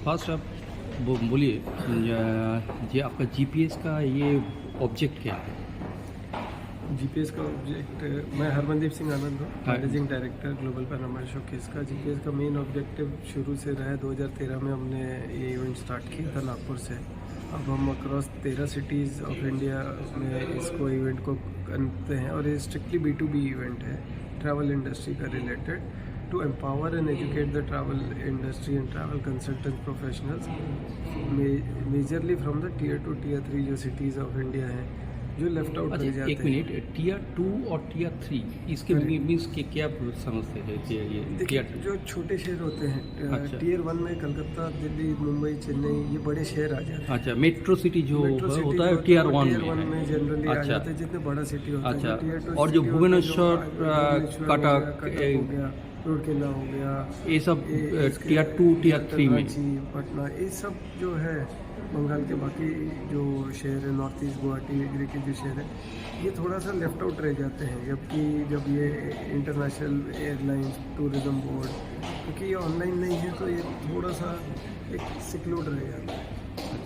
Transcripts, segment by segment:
First आप बोलिए ये आपका जीपीएस का ये ऑब्जेक्ट क्या है? जीपीएस का ऑब्जेक्ट, मैं हरमनदीप सिंह आनंद हूँ, हाँ। Managing director global Panama showcase का। जीपीएस का मेन ऑब्जेक्टिव शुरू से रहा है। 2013 में हमने ये इवेंट स्टार्ट किया था नागपुर से। अब हम अक्रॉस 13 सिटीज़ ऑफ इंडिया में इसको इवेंट को करते हैं और ये स्ट्रिक्टली B2B इवेंट है, ट्रैवल इंडस्ट्री का related, to empower and educate the travel industry and travel consultant professionals, majorly from the tier 2 tier 3 जो सिटीज़ ऑफ इंडिया हैं जो लेफ्ट आउट रह जाते एक मिनट, टियर 2 और टियर 3 इसके मीन्स के क्या समझते हैं कि ये देखिए, टियर जो छोटे शहर होते हैं, अच्छा। टीयर 1 में कलकत्ता, दिल्ली, मुंबई, चेन्नई, ये बड़े शहर आ जाते हैं। अच्छा, मेट्रो सिटी जो मेट्रो सिटी होता है जो टियर वो 1 टियर 1 में जनरली आ अच्छा। जाते हैं, जितने बड़ा सिटी होता है। अच्छा, जो टियर 2 और जो सिटी होता है, भुवनेश्वर, भुवनेश्वर हो गया, कटक, कटक हो गया, रूरकेला हो गया, ये सब इसके टियर 2 टियर 3 में। रांची, पटना, ये सब जो है बंगाल के बाकी जो शहर है, नॉर्थ ईस्ट, गुवाहाटी वगैरह के जो शहर है, ये थोड़ा सा लेफ्ट आउट रह जाते हैं। जबकि जब ये इंटरनेशनल एयरलाइंस, टूरिज्म बोर्ड, क्योंकि ये ऑनलाइन नहीं है तो ये थोड़ा सा एक सिक्लूड रह जाता है।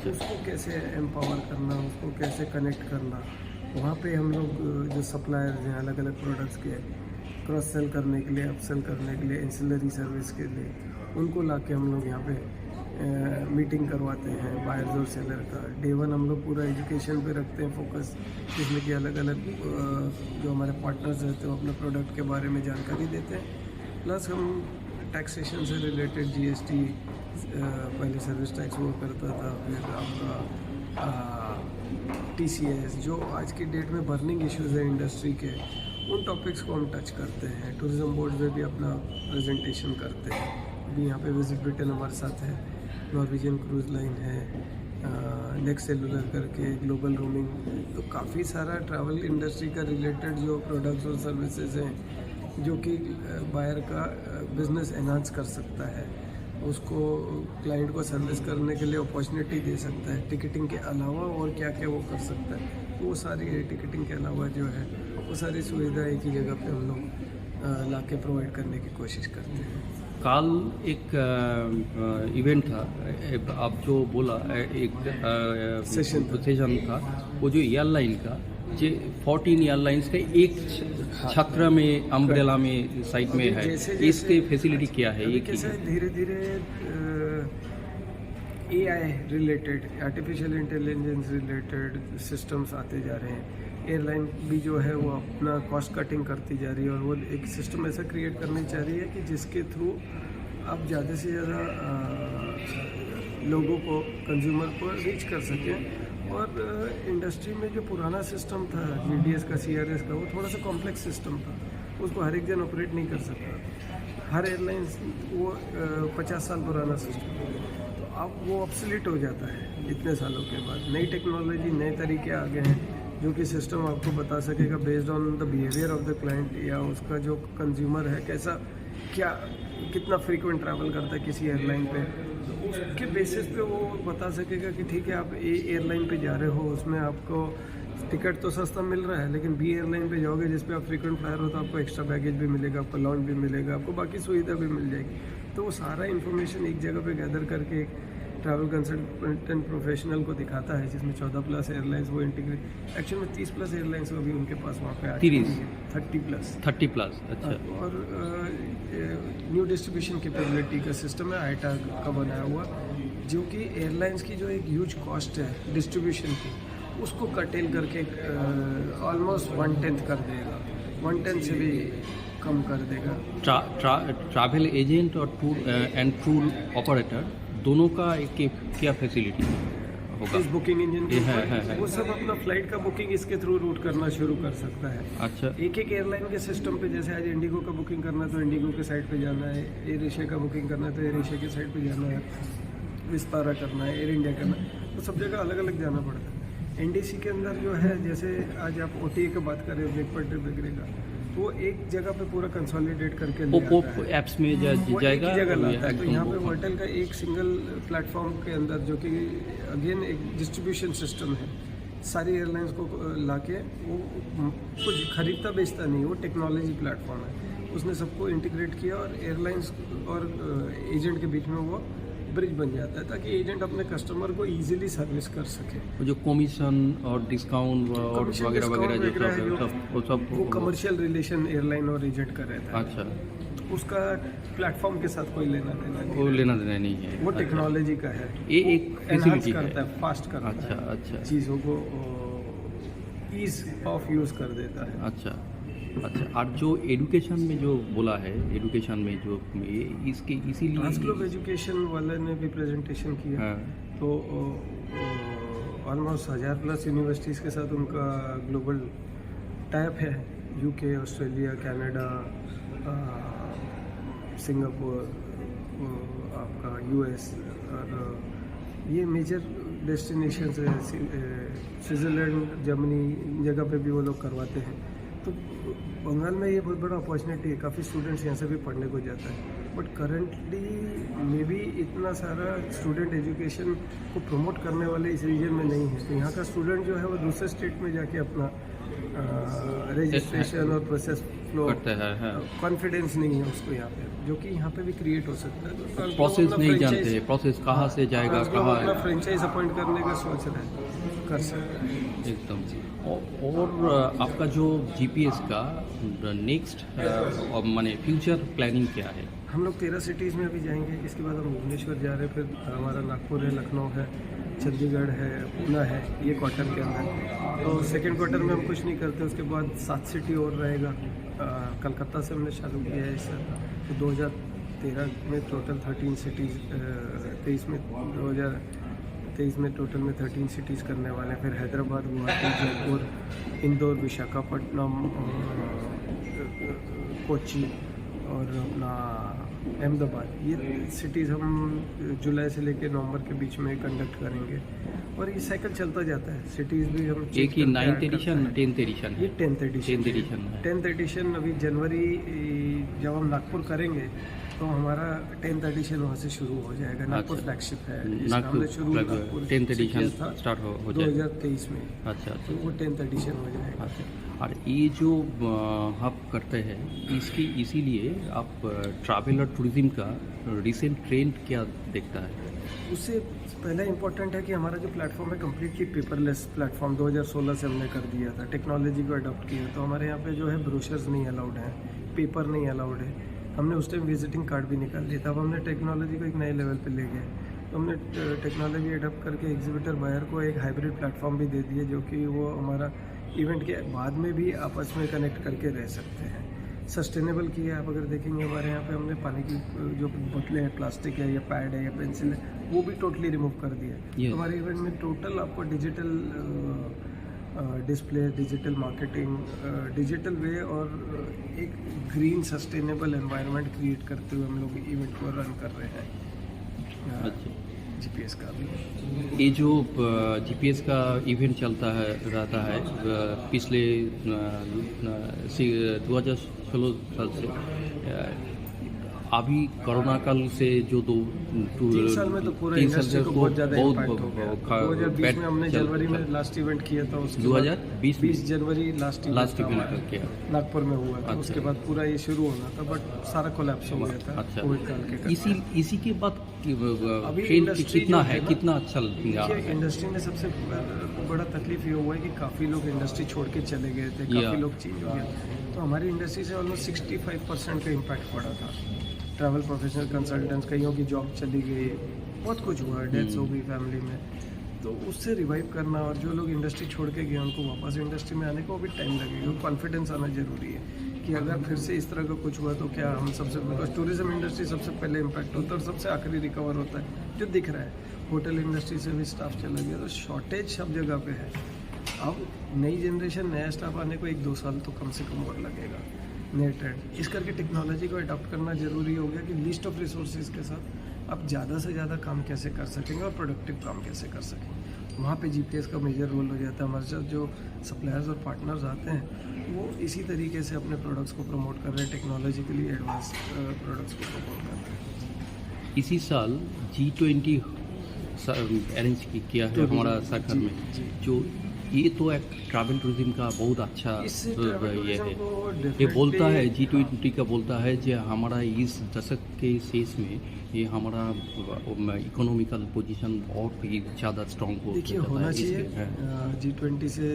तो उसको कैसे एम्पावर करना, उसको कैसे कनेक्ट करना, वहाँ पे हम लोग जो सप्लायर्स हैं अलग अलग प्रोडक्ट्स के, क्रॉस सेल करने के लिए, अपसेल करने के लिए, इंसिलरी सर्विस के लिए, उनको ला के हम लोग यहाँ पे मीटिंग करवाते हैं बायर्स और सेलर का। डे 1 हम लोग पूरा एजुकेशन पे रखते हैं फोकस, जिसमें कि अलग अलग जो हमारे पार्टनर्स रहते हैं वो अपने प्रोडक्ट के बारे में जानकारी देते हैं। प्लस हम टैक्सेशन से रिलेटेड जीएसटी, पहले सर्विस टैक्स वो करता था, फिर आपका टीसीएस, जो आज की डेट में बर्निंग इश्यूज़ है इंडस्ट्री के, उन टॉपिक्स को हम टच करते हैं। टूरिज्म बोर्ड में भी अपना प्रेजेंटेशन करते हैं। अभी यहाँ पे विजिट ब्रिटेन हमारे साथ है, नॉर्वेजियन क्रूज़ लाइन है, नेक्स्ट सेलुलर करके ग्लोबल रोमिंग, तो काफ़ी सारा ट्रैवल इंडस्ट्री का रिलेटेड जो प्रोडक्ट्स और सर्विसेज हैं जो कि बायर का बिजनेस एनहांस कर सकता है, उसको क्लाइंट को सर्विस करने के लिए अपॉर्चुनिटी दे सकता है। टिकटिंग के अलावा और क्या क्या वो कर सकता है, वो सारी टिकटिंग के अलावा जो है वो सारी सुविधा एक ही जगह पे हम लोग ला के प्रोवाइड करने की कोशिश करते हैं। कल एक इवेंट था, आप जो बोला एक सेशन था, वो जो एयरलाइन का जो 14 एयरलाइंस का एक छत्र में, अम्ब्रेला में साइड में है, इसके फैसिलिटी क्या है? ये कैसे धीरे धीरे AI related, artificial intelligence related systems आते जा रहे हैं। एयरलाइन भी जो है वो अपना कॉस्ट कटिंग करती जा रही है और वो एक सिस्टम ऐसा क्रिएट करनी चाह रही है कि जिसके थ्रू आप ज़्यादा से ज़्यादा लोगों को, कंज्यूमर को रीच कर सकें। और इंडस्ट्री में जो पुराना सिस्टम था GDS का, CRS का, वो थोड़ा सा कॉम्प्लेक्स सिस्टम था, उसको हर एक जन ऑपरेट नहीं कर सकता। हर एयरलाइंस वो 50 साल पुराना सिस्टम, तो अब वो ऑब्सोलीट हो जाता है इतने सालों के बाद। नई टेक्नोलॉजी, नए तरीके आ गए हैं जो कि सिस्टम आपको बता सकेगा based on the behaviour of the client, या उसका जो कंज्यूमर है कैसा, क्या, कितना फ्रीक्वेंट ट्रैवल करता है किसी एयरलाइन पे, तो उसके बेसिस पे वो बता सकेगा कि ठीक है आप ए एयरलाइन पे जा रहे हो, उसमें आपको टिकट तो सस्ता मिल रहा है, लेकिन B एयरलाइन पे जाओगे जिस पे आप फ्रीक्वेंट फ्लायर हो तो आपको एक्स्ट्रा बैगेज भी मिलेगा, आपको लॉन्च भी मिलेगा, आपको बाकी सुविधा भी मिल जाएगी। तो वो सारा इन्फॉर्मेशन एक जगह पे गैदर करके एक ट्रैवल कंसल्टेंट प्रोफेशनल को दिखाता है, जिसमें 14+ एयरलाइंस वो इंटीग्रेट, एक्चुअल में 30+ एयरलाइंस अभी उनके पास वहाँ पे आ चुकी है, 30+। अच्छा। और न्यू डिस्ट्रीब्यूशन कैपेबिलिटी का सिस्टम है ITA का बनाया हुआ, जो कि एयरलाइंस की जो एक ह्यूज कॉस्ट है डिस्ट्रीब्यूशन की, उसको कर्टेल करके ऑलमोस्ट 1/10 कर देगा, 1/10 से भी कम कर देगा। ट्रैवल एजेंट और टूर ऑपरेटर दोनों का क्या फैसिलिटी होगा? इस बुकिंग इंजन के है। वो सब अपना फ्लाइट का बुकिंग इसके थ्रू रूट करना शुरू कर सकता है। अच्छा। एक एयरलाइन के सिस्टम पे, जैसे आज इंडिगो का बुकिंग करना है तो इंडिगो के साइट पे जाना है, एयर एशिया का बुकिंग करना है तो एयर एशिया के साइट पे जाना है, विस्तारा करना है, एयर इंडिया करना है, तो सब जगह अलग अलग जाना पड़ता है। NDC के अंदर जो है, जैसे आज आप OTA की बात करें, ब्रेकफास्ट वगैरह का, वो एक जगह पे पूरा कंसोलिडेट करके एप्स में जाएगा, तो यहाँ पे वोल्टेल का एक सिंगल प्लेटफॉर्म के अंदर, जो कि अगेन एक डिस्ट्रीब्यूशन सिस्टम है, सारी एयरलाइंस को लाके, वो कुछ खरीदता बेचता नहीं, वो टेक्नोलॉजी प्लेटफॉर्म है, उसने सबको इंटीग्रेट किया और एयरलाइंस और एजेंट के बीच में वो ब्रिज बन जाता है ताकि एजेंट अपने कस्टमर को इजीली सर्विस कर सके। वो जो कमीशन और डिस्काउंट और Commission, वगैरह वगैरह discount जो वगैरह सब है, वो सब वो कमर्शियल रिलेशन एयरलाइन और एजेंट का रहता है, अच्छा, उसका प्लेटफॉर्म के साथ कोई लेना देना नहीं वो है। लेना देना नहीं है। वो टेक्नोलॉजी का है, ये एक एनहांस फैसिलिटी करता है। है, फास्ट करता अच्छा है, अच्छा चीज़ों को ईज ऑफ यूज़ कर देता है। अच्छा अच्छा। और जो एजुकेशन में जो बोला है, एजुकेशन में जो इसके इसीलिए ट्रांसग्लोब एजुकेशन वाले ने भी प्रेजेंटेशन किया, हाँ, तो ऑलमोस्ट 1000+ यूनिवर्सिटीज़ के साथ उनका ग्लोबल टाइप है। यूके, ऑस्ट्रेलिया, कनाडा, सिंगापुर, आपका यूएस, और ये मेजर डेस्टिनेशन है। स्विट्ज़रलैंड, जर्मनी, इन जगह पे भी वो लोग करवाते हैं। तो बंगाल में ये बहुत बड़ा अपॉर्चुनिटी है, काफ़ी स्टूडेंट्स यहाँ से भी पढ़ने को जाता है। बट करंटली मे भी इतना सारा स्टूडेंट एजुकेशन को प्रमोट करने वाले इस रीजन में नहीं है। तो यहाँ का स्टूडेंट जो है वो दूसरे स्टेट में जाके अपना रजिस्ट्रेशन और प्रोसेस फ्लो करते हैं। हाँ, कॉन्फिडेंस नहीं है उसको यहाँ पे, जो कि यहाँ पे भी क्रिएट हो सकता है। तो प्रोसेस नहीं जानते हैं, प्रोसेस कहाँ से जाएगा, कहाँ अपना फ्रेंचाइज अपॉइंट करने का सोच रहे हैं, कर सकते हैं एकदम। और आपका जो जीपीएस का नेक्स्ट माने फ्यूचर प्लानिंग क्या है? हम लोग 13 सिटीज़ में अभी जाएंगे। इसके बाद हम भुवनेश्वर जा रहे हैं, फिर हमारा नागपुर है, लखनऊ है, चंडीगढ़ है, पूना है, ये क्वार्टर के अंदर। तो सेकेंड क्वार्टर में हम कुछ नहीं करते, उसके बाद 7 सिटी और रहेगा। कलकत्ता से हमने चालू किया है इस साल। तो 2013 में टोटल 13 सिटीज़, 2023 में टोटल में 13 सिटीज़ करने वाले हैं। फिर हैदराबाद, गुवाहाटी, जयपुर, इंदौर, विशाखापट्टनम, कोच्चि और अपना अहमदाबाद, ये सिटीज़ हम जुलाई से लेकर नवंबर के बीच में कंडक्ट करेंगे। और ये साइकिल चलता जाता है, सिटीज़ भी हम एक ही 9th एडिशन, 10th एडिशन ये 10th एडिशन 10th एडिशन है। 10th एडिशन अभी जनवरी जब हम नागपुर करेंगे तो हमारा 10th एडिशन वहाँ से शुरू हो जाएगा। नागपुर अच्छा। फ्लैगशिप है, नागपुर हमने शुरू नागपुर 10th से एडिशन किया था स्टार्ट हो जाएगा। 2023 में, अच्छा तो अच्छा वो 10th एडिशन हो जाएगा। अच्छा। और ये जो आप करते हैं इसकी इसीलिए आप ट्रैवल और टूरिज्म का रिसेंट ट्रेंड क्या देखता है? उससे पहला इम्पोर्टेंट है कि हमारा जो प्लेटफॉर्म है कम्प्लीटली पेपरलेस प्लेटफॉर्म 2016 से हमने कर दिया था, टेक्नोलॉजी को अडॉप्ट किया। तो हमारे यहाँ पे जो है ब्रोशर्स नहीं अलाउड है, पेपर नहीं अलाउड है। हमने उस टाइम विजिटिंग कार्ड भी निकाल दिया था। अब हमने टेक्नोलॉजी को एक नए लेवल पे ले गए। तो हमने टेक्नोलॉजी अडॉप्ट करके एग्जीबिटर बायर को एक हाइब्रिड प्लेटफॉर्म भी दे दिया, जो कि वो हमारा इवेंट के बाद में भी आपस में कनेक्ट करके रह सकते हैं। सस्टेनेबल किया, आप अगर देखेंगे हमारे यहाँ पे हमने पानी की जो बोतलें हैं, प्लास्टिक है या पैड है या पेंसिल है, वो भी टोटली रिमूव कर दिया। Yes. हमारे इवेंट में टोटल आपको digital display, digital marketing, digital वे और एक ग्रीन सस्टेनेबल एनवायरनमेंट क्रिएट करते हुए हम लोग इवेंट को रन कर रहे हैं। अच्छा। जीपीएस का भी ये जो जीपीएस का इवेंट चलता है रहता है पिछले 2016 साल से, अभी कोरोना काल से जो 3 साल में तो पूरा 3 साल इंडस्ट्री से को तो बहुत ज़्यादा बहुत इम्पैक्ट हो गया। 2020 में हमने जनवरी में लास्ट इवेंट किया था, उसके 2020 20 जनवरी लास्ट इवेंट हमारा किया। नागपुर में हुआ था। अच्छा। उसके बाद पूरा ये शुरू होना था, बट सारा कोलैप्स हो गया था अच्छा। कोविड काल के कारण। इसी के बाद अभी ट्रेंड इंडस्ट्री कितना जो है, है ना, कितना अच्छा लग रहा देखिए है? इंडस्ट्री में सबसे बड़ा तकलीफ ये हुआ है कि काफ़ी लोग इंडस्ट्री छोड़ के चले गए थे, या। काफ़ी लोग चेंज हो गए। तो हमारी इंडस्ट्री से ऑलमोस्ट 65% का इम्पैक्ट पड़ा था। ट्रैवल प्रोफेशनल कंसल्टेंट्स, कईयों की जॉब चली गई, बहुत कुछ हुआ, डेथ्स हो गई फैमिली में। तो उससे रिवाइव करना, और जो लोग इंडस्ट्री छोड़ के गए उनको वापस इंडस्ट्री में आने को भी टाइम लगेगा। कॉन्फिडेंस आना जरूरी है कि अगर फिर से इस तरह का कुछ हुआ तो क्या हम सबसे, बिकॉज टूरिज्म इंडस्ट्री सबसे पहले इम्पैक्ट होता है और सबसे आखिरी रिकवर होता है, जो दिख रहा है। होटल इंडस्ट्री से भी स्टाफ चला गया, तो शॉर्टेज सब जगह पे है। अब नई जनरेशन, नया स्टाफ आने को 1-2 साल तो कम से कम और लगेगा, नए ट्रेंड। इस करके टेक्नोलॉजी को अडॉप्ट करना ज़रूरी हो गया कि लिस्ट ऑफ रिसोर्सेज के साथ आप ज़्यादा से ज़्यादा काम कैसे कर सकेंगे और प्रोडक्टिव काम कैसे कर सकेंगे। वहाँ पे जीपीएस का मेजर रोल हो जाता है। हमारे साथ जो सप्लायर्स और पार्टनर्स आते हैं वो इसी तरीके से अपने प्रोडक्ट्स को प्रमोट कर रहे हैं, टेक्नोलॉजिकली एडवांस प्रोडक्ट्स को प्रमोट कर रहे हैं। इसी साल G20 अरेंज किया है हमारा सर्कल में, जो ये तो एक ट्रैवल टूरिज्म का बहुत अच्छा इससे ट्रैवल ये टूरिज्म है। को ये definitely- बोलता है G20 का बोलता है कि हमारा इस दशक के शेष में ये हमारा इकोनॉमिकल पोजीशन और भी ज़्यादा स्ट्रॉन्ग हो देखिए जाता होना है चाहिए। इसलिए, G20 से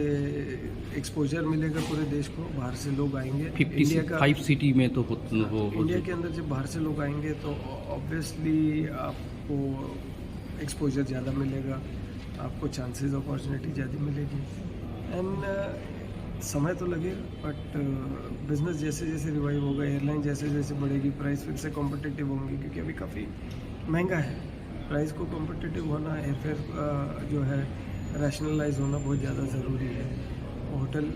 एक्सपोजर मिलेगा पूरे देश को, बाहर से लोग आएंगे। 55 सिटी में तो इंडिया के अंदर जब बाहर से लोग आएंगे तो ऑब्वियसली आपको एक्सपोजर ज़्यादा मिलेगा, आपको चांसेस अपॉर्चुनिटी ज़्यादा मिलेगी। एंड समय तो लगेगा, बट बिजनेस जैसे जैसे रिवाइव होगा, एयरलाइन जैसे जैसे बढ़ेगी, प्राइस फिर से कॉम्पिटिटिव होंगी, क्योंकि अभी काफ़ी महंगा है। प्राइस को कॉम्पिटिटिव होना, एयरफेयर जो है रैशनलाइज होना बहुत ज़्यादा ज़रूरी है। होटल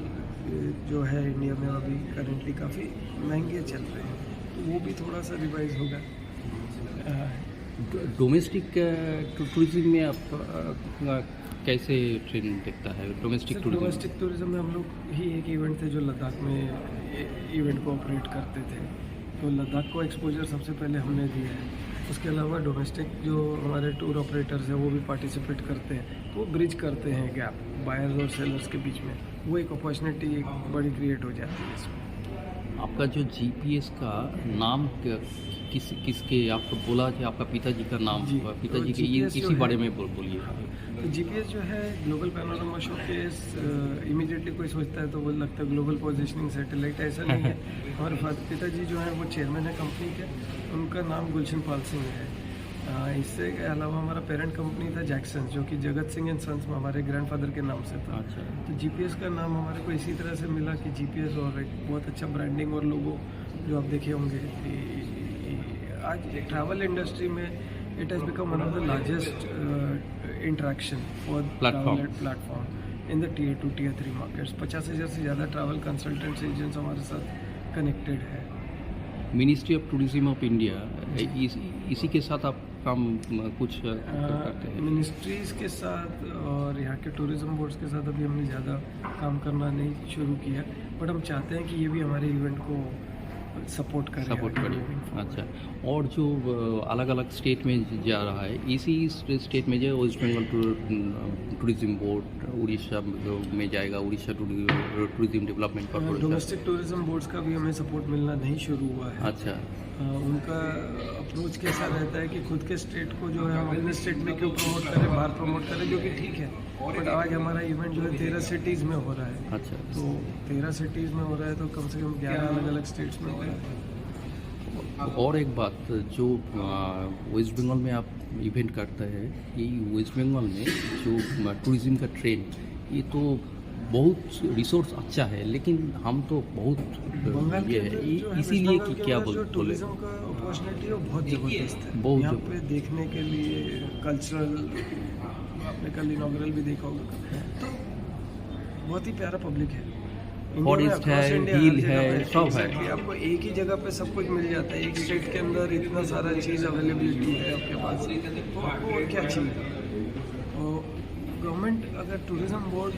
जो है इंडिया में अभी करेंटली काफ़ी महंगे चल रहे हैं, तो वो भी थोड़ा सा रिवाइज होगा। डोमेस्टिक टूरिज्म में आप कैसे ट्रेंड देखता है डोमेस्टिक टूरिज्म? डोमेस्टिक टूरिज्म में हम लोग ही एक इवेंट थे जो लद्दाख में इवेंट को ऑपरेट करते थे, तो लद्दाख को एक्सपोजर सबसे पहले हमने दिया है। उसके अलावा डोमेस्टिक जो हमारे टूर ऑपरेटर्स हैं वो भी पार्टिसिपेट करते हैं, तो वो ब्रिज करते हैं गैप बायर्स और सेलर्स के बीच में, वो एक अपॉर्चुनिटी एक बड़ी क्रिएट हो जाती है इसमें। आपका जो जीपीएस का नाम किसके आपको बोला कि आपका पिताजी का नाम जी, पिताजी तो के GPS जो इसी है- बारे में बोलिए। तो जीपीएस जो है ग्लोबल पैनोरामा शोकेस, इमीडिएटली कोई सोचता है तो वो लगता है ग्लोबल पोजीशनिंग सैटेलाइट, ऐसा नहीं है। हमारे पिताजी जो है वो चेयरमैन है कंपनी के, उनका नाम गुलशन पाल सिंह है। इससे अलावा हमारा पेरेंट कंपनी था जैक्सन, जो कि जगत सिंह एंड सन्स में हमारे ग्रैंडफादर के नाम से था। अच्छा, तो जीपीएस का नाम हमारे को इसी तरह से मिला कि जीपीएस और एक बहुत अच्छा ब्रांडिंग और लोगो जो आप देखे होंगे कि आज ट्रैवल इंडस्ट्री में it has become one of the largest interaction for platform in the Tier 2 Tier 3 markets. 50,000 से ज़्यादा ट्रैवल कंसल्टेंट्स एजेंट्स हमारे साथ कनेक्टेड है। Ministry of tourism of India इसी के साथ आप काम कुछ करते हैं? मिनिस्ट्रीज़ के साथ और यहाँ के टूरिज्म बोर्ड्स के साथ अभी हमने ज़्यादा काम करना नहीं शुरू किया, बट हम चाहते हैं कि ये भी हमारे इवेंट को सपोर्ट करें। अच्छा, और जो अलग अलग स्टेट में जा रहा है, इसी स्टेट में जो वेस्ट बंगाल टूरिज्म बोर्ड उड़ीसा में जाएगा, Orissa tourism development corporation. Domestic tourism boards का भी हमें सपोर्ट मिलना नहीं शुरू हुआ है। अच्छा, उनका अप्रोच कैसा रहता है कि खुद के स्टेट को जो है हम अपने स्टेट में क्यों प्रमोट करें, बाहर प्रमोट करें, जो कि ठीक है, बट आज हमारा इवेंट जो है 13 सिटीज़ में हो रहा है। अच्छा, तो 13 सिटीज़ में हो रहा है तो कम से कम 11 अलग अलग स्टेट्स में हो रहा है। और एक बात, जो वेस्ट बंगाल में आप इवेंट करते हैं, ये वेस्ट बंगाल में जो टूरिज्म का ट्रेंड, ये तो बहुत रिसोर्स अच्छा है, लेकिन हम तो बहुत बंगाल ये के है, अंदर जो है, इसीलिए वेस्ट कि बंगाल के क्या अंदर जो बोले टूरिज्म का अपॉर्चुनिटी है वो बहुत ज़बरदस्त है। बहुत यहाँ पे देखने के लिए कल्चरल, आपने कल इनॉग्रल भी देखा होगा, तो बहुत ही प्यारा पब्लिक है। फॉरेस्ट है, हिल है, सब है। आपको एक ही जगह पे सब कुछ मिल जाता है, एक स्टेट के अंदर इतना सारा चीज़ अवेलेबिलिटी है आपके पास, तो आपको और क्या चाहिए। और गवर्नमेंट अगर टूरिज्म बोर्ड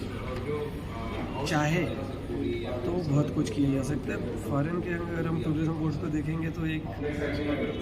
चाहे तो बहुत कुछ किया जा सकता है। फॉरेन के अगर हम टूरिज्म बोर्ड को देखेंगे तो एक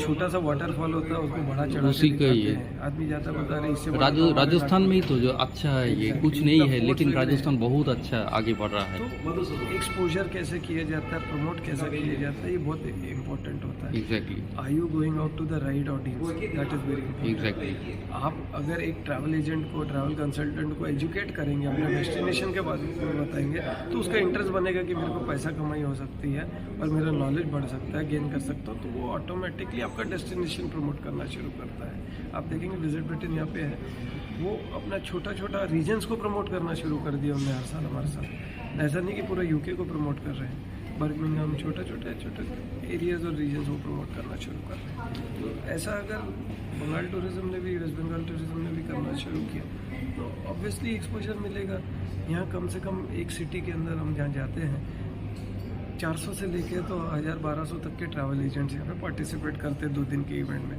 छोटा सा वाटरफॉल होता है, उसको बड़ा चढ़ा उसी के का दिखाते ये। हैं, आदमी जाता बता रहे इससे बड़ा तो राजस्थान में ही तो जो अच्छा है, ये Exactly. कुछ नहीं है, इनका लेकिन portfolio राजस्थान बहुत अच्छा आगे बढ़ रहा है। तो एक्सपोजर कैसे किया जाता है, प्रमोट कैसे किया जाता है, ये बहुत इम्पोर्टेंट होता है। Exactly, are you going out to the right audience, that is very important. Exactly. आप अगर एक ट्रैवल एजेंट को, ट्रैवल कंसल्टेंट को एजुकेट करेंगे, अपने डेस्टिनेशन के बारे में बताएंगे, तो उसका इंटरेस्ट बनेगा कि मेरे को पैसा कमाई हो सकती है और मेरा नॉलेज बढ़ सकता है, गेन कर सकता हूँ, तो वो ऑटोमेटिकली आपका डेस्टिनेशन प्रमोट करना शुरू करता है। आप देखेंगे विजिट ब्रिटेन यहाँ पे है, वो अपना छोटा छोटा रीजन्स को प्रमोट करना शुरू कर दिया हमने हर साल हमारे साथ। ऐसा नहीं कि पूरा यूके को प्रमोट कर रहे हैं, बर्मिंघम छोटे एरियाज और रीजन्स को प्रमोट करना शुरू कर रहे हैं। तो ऐसा अगर बंगाल टूरिज्म ने भी, वेस्ट बंगाल टूरिज्म ने भी करना शुरू किया तो ऑब्वियसली एक्सपोजर मिलेगा। यहाँ कम से कम एक सिटी के अंदर हम जहाँ जाते हैं 400 से लेके तो 1000-1200 तक के ट्रैवल एजेंट्स यहाँ पे पार्टिसिपेट करते हैं 2 दिन के इवेंट में।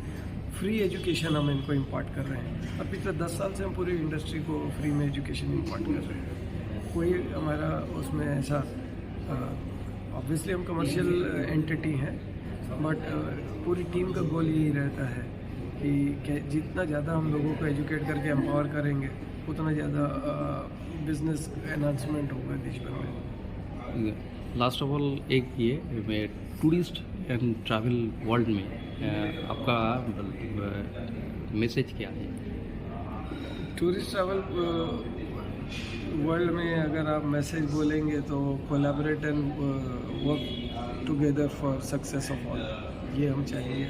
फ्री एजुकेशन हम इनको इम्पार्ट कर रहे हैं और पिछले 10 साल से हम पूरी इंडस्ट्री को फ्री में एजुकेशन इम्पार्ट कर रहे हैं। कोई हमारा उसमें ऐसा, ऑब्वियसली हम कमर्शियल एंटिटी हैं, बट पूरी टीम का गोल यही रहता है कि जितना ज़्यादा हम लोगों को एजुकेट करके एम्पावर करेंगे उतना ज़्यादा बिजनेस एनहांसमेंट होगा देश भर में। लास्ट ऑफ ऑल एक ये टूरिस्ट एंड ट्रैवल वर्ल्ड में आपका मैसेज क्या है? टूरिस्ट ट्रैवल वर्ल्ड में अगर आप मैसेज बोलेंगे तो collaborate and work together for success of all, ये हम चाहेंगे।